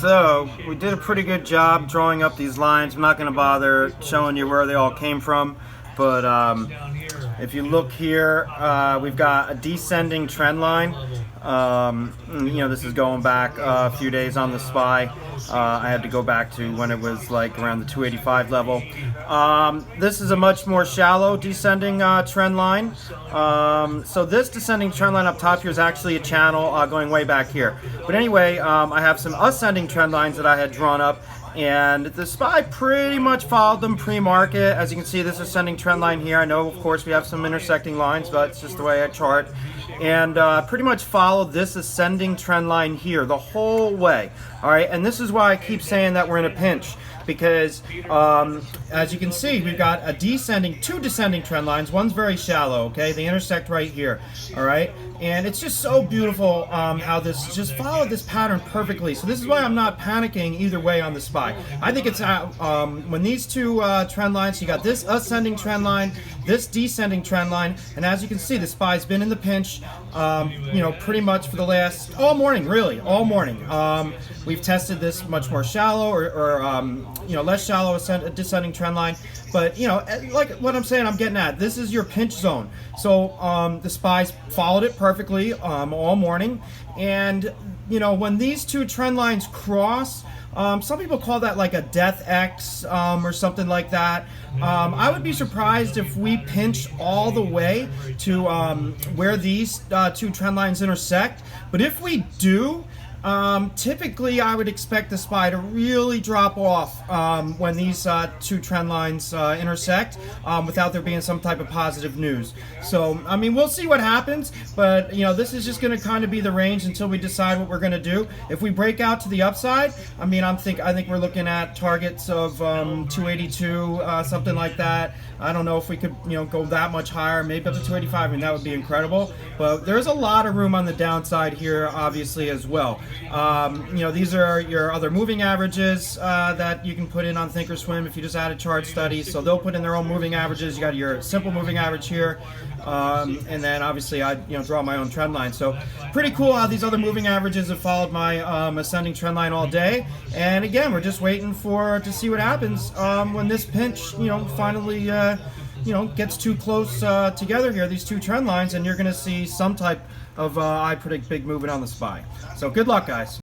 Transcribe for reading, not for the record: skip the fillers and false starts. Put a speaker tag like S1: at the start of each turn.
S1: So we did a pretty good job drawing up these lines. I'm not going to bother showing you where they all came from, but if you look here, we've got a descending trend line. This is going back a few days on the SPY. I had to go back to when it was like around the 285 level. This is a much more shallow descending trend line. So this descending trend line up top here is actually a channel going way back here. But anyway, I have some ascending trend lines that I had drawn up, and the SPY pretty much followed them pre-market. As you can see, this ascending trend line here, I know of course we have some intersecting lines, but it's just the way I chart, and pretty much followed this ascending trend line here the whole way. All right, and this is why I keep saying that we're in a pinch, because as you can see, we've got two descending trend lines. One's very shallow, okay? They intersect right here, all right? And it's just so beautiful how this just followed this pattern perfectly. So this is why I'm not panicking either way on the SPY. I think it's when these two trend lines, you got this ascending trend line, this descending trend line, and as you can see, the SPY's been in the pinch, pretty much for the last, all morning, really, all morning. We've tested this much more shallow or less shallow descending trend line. But, like what I'm saying, I'm getting at, this is your pinch zone. So the SPY's followed it perfectly all morning. And, when these two trend lines cross, some people call that like a death X or something like that. I would be surprised if we pinch all the way to where these two trend lines intersect. But if we do, typically I would expect the SPY to really drop off when these two trend lines intersect without there being some type of positive news. So, I mean, we'll see what happens, but this is just going to kind of be the range until we decide what we're going to do. If we break out to the upside, I think we're looking at targets of 282, something like that. I don't know if we could go that much higher, maybe up to 285. I mean, that would be incredible. But there's a lot of room on the downside here, obviously, as well. These are your other moving averages that you can put in on Thinkorswim if you just added chart studies. So they'll put in their own moving averages. You got your simple moving average here, and then obviously I draw my own trend line. So pretty cool how these other moving averages have followed my ascending trend line all day. And again, we're just waiting to see what happens when this pinch finally gets too close together here, these two trend lines, and you're going to see some type of I predict big movement on the SPY. So good luck, guys.